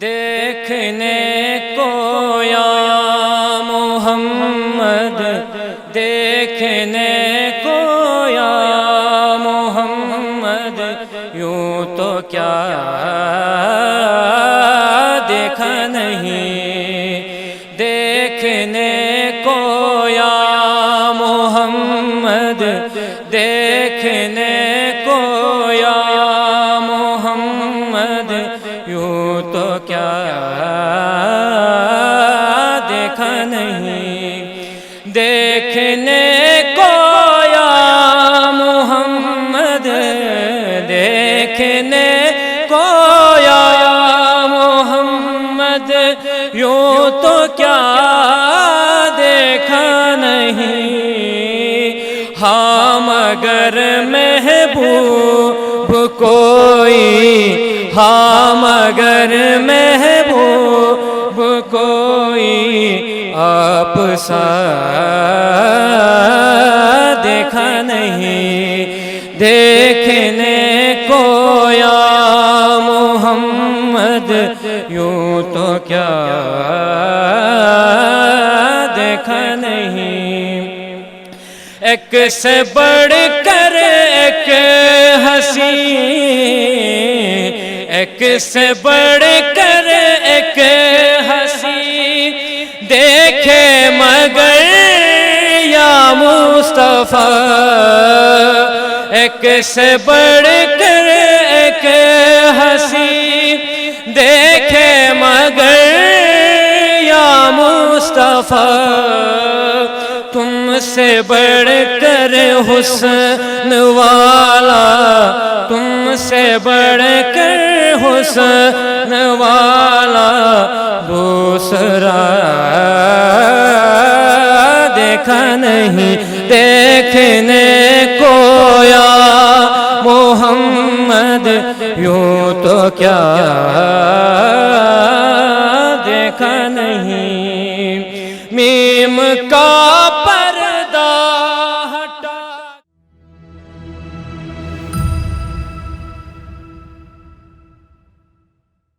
دیکھنے کو یا محمد، دیکھنے کو یا محمد، یوں تو کیا دیکھا نہیں، دیکھنے کو یا محمد، دیکھنے کو یا محمد، یوں تو کیا دیکھا نہیں، دیکھنے کو یا محمد، دیکھنے کو یا محمد، یوں تو کیا دیکھا نہیں، ہاں مگر محبوب کوئی، ہاں مگر محبوب کوئی آپ سا دیکھا نہیں، دیکھنے کو یا محمد، یوں تو کیا دیکھا نہیں، ایک سے بڑھ کر ایک ہنسی، ایک سے بڑھ کر ایک ہنسی، دیکھے مگر یا مصطفیٰ، ایک سے بڑھ کر ایک ہنسی، دیکھے مگر یا مصطفیٰ، تم سے بڑھ کر حسن والا، تم سے بڑھ کر حسن والا دوسرا دیکھا نہیں، دیکھنے کو یا محمد، یوں تو کیا دیکھا نہیں، میم کا